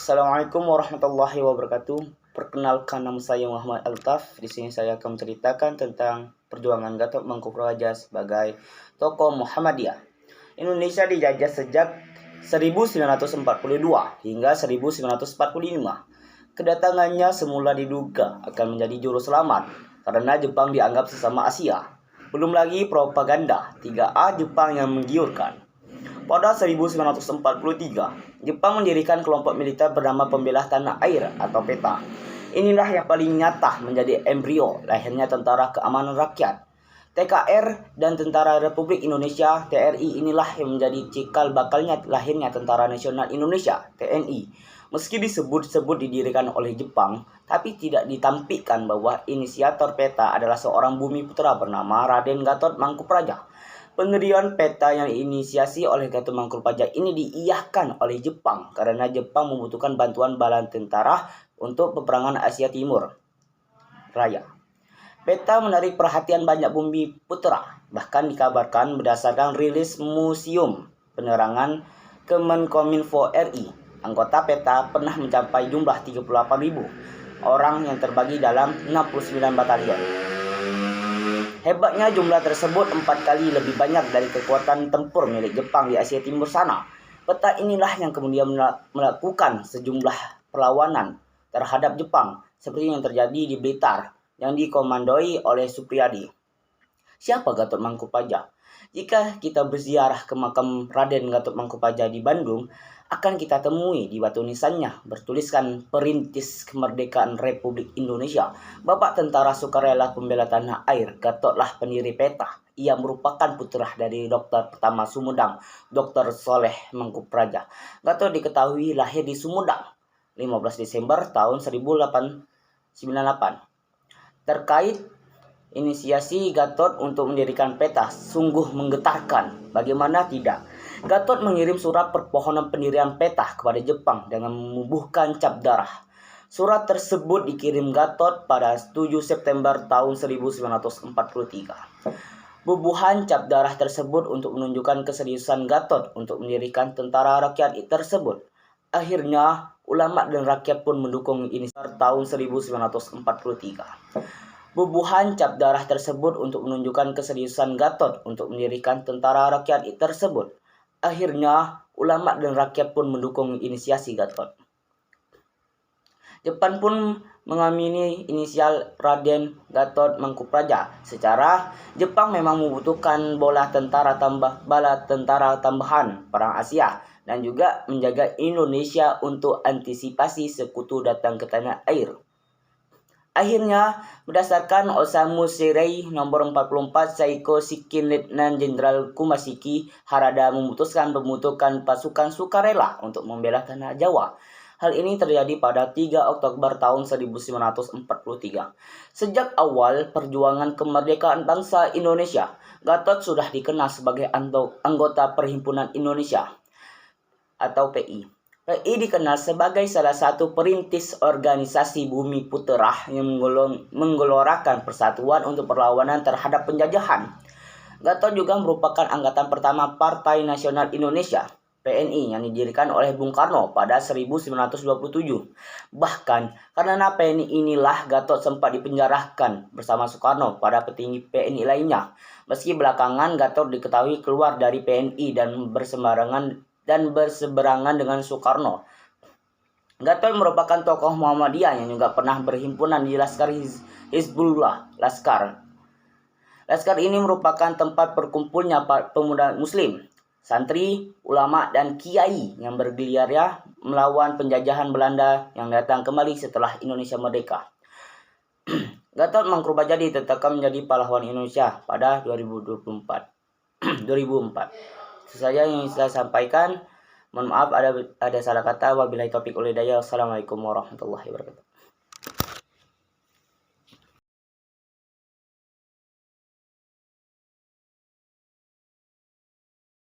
Assalamualaikum warahmatullahi wabarakatuh. Perkenalkan, nama saya Muhammad Altaf. Di sini saya akan menceritakan tentang perjuangan Gatot Mangkupraja sebagai tokoh Muhammadiyah. Indonesia dijajah sejak 1942 hingga 1945. Kedatangannya semula diduga akan menjadi juru selamat karena Jepang dianggap sesama Asia. Belum lagi propaganda 3A Jepang yang menggiurkan. Pada 1943, Jepang mendirikan kelompok militer bernama Pembela Tanah Air atau PETA. Inilah yang paling nyata menjadi embrio lahirnya Tentara Keamanan Rakyat TKR dan Tentara Republik Indonesia TRI. Inilah yang menjadi cikal bakalnya lahirnya Tentara Nasional Indonesia TNI. Meski disebut-sebut didirikan oleh Jepang, tapi tidak ditampilkan bahwa inisiator PETA adalah seorang bumi putra bernama Raden Gatot Mangkupraja. Pendirian PETA yang diinisiasi oleh Gatot Mangkupraja ini diiyahkan oleh Jepang karena Jepang membutuhkan bantuan bala tentara untuk peperangan Asia Timur Raya. PETA menarik perhatian banyak bumi putra, bahkan dikabarkan berdasarkan rilis Museum Penerangan Kemenkominfo RI, anggota PETA pernah mencapai jumlah 38.000 orang yang terbagi dalam 69 batalion. Hebatnya jumlah tersebut 4 kali lebih banyak dari kekuatan tempur milik Jepang di Asia Timur sana. PETA inilah yang kemudian melakukan sejumlah perlawanan terhadap Jepang, seperti yang terjadi di Blitar yang dikomandoi oleh Supriyadi. Siapa Gatot Mangkupraja? Jika kita berziarah ke makam Raden Gatot Mangkupraja di Bandung, akan kita temui di batu nisannya bertuliskan Perintis Kemerdekaan Republik Indonesia, Bapak Tentara Sukarela Pembela Tanah Air. Gatotlah pendiri PETA. Ia merupakan putra dari Dokter pertama Sumedang, Dr. Soleh Mangkupraja. Gatot diketahui lahir di Sumedang 15 Desember tahun 1898. Terkait inisiasi Gatot untuk mendirikan PETA sungguh menggetarkan. Bagaimana tidak? Gatot mengirim surat permohonan pendirian PETA kepada Jepang dengan membubuhkan cap darah. Surat tersebut dikirim Gatot pada 7 September tahun 1943. Bubuhan cap darah tersebut untuk menunjukkan keseriusan Gatot untuk mendirikan tentara rakyat tersebut. Akhirnya, ulama dan rakyat pun mendukung ini tahun 1943. Bubuhan cap darah tersebut untuk menunjukkan keseriusan Gatot untuk mendirikan tentara rakyat tersebut. Akhirnya, ulama dan rakyat pun mendukung inisiasi Gatot. Jepang pun mengamini inisial Raden Gatot Mangkupraja. Secara Jepang memang membutuhkan bala tentara tambahan perang Asia dan juga menjaga Indonesia untuk antisipasi sekutu datang ke tanah air. Akhirnya, berdasarkan Osamu Seirei nomor 44 Saiko Shikin Letnan Jenderal Kumasiki Harada memutuskan pembentukan pasukan sukarela untuk membela tanah Jawa. Hal ini terjadi pada 3 Oktober tahun 1943. Sejak awal perjuangan kemerdekaan bangsa Indonesia, Gatot sudah dikenal sebagai anggota Perhimpunan Indonesia atau PI. PI dikenal sebagai salah satu perintis organisasi bumi putra yang menggelorakan persatuan untuk perlawanan terhadap penjajahan. Gatot juga merupakan angkatan pertama Partai Nasional Indonesia PNI yang didirikan oleh Bung Karno pada 1927. Bahkan karena PNI inilah Gatot sempat dipenjarakan bersama Soekarno pada petinggi PNI lainnya. Meski belakangan Gatot diketahui keluar dari PNI dan berseberangan dengan Soekarno. Gatot merupakan tokoh Muhammadiyah yang juga pernah berhimpunan di Laskar Hizbullah. Laskar ini merupakan tempat berkumpulnya pemuda muslim, santri, ulama, dan kiai yang bergerilya melawan penjajahan Belanda yang datang kembali setelah Indonesia merdeka. Gatot Mangkupraja ditetapkan menjadi pahlawan Indonesia pada 2004. Itu saja yang saya sampaikan. Mohon maaf ada salah kata. Wabillahi taufiq wal hidayah. Wassalamualaikum warahmatullahi wabarakatuh.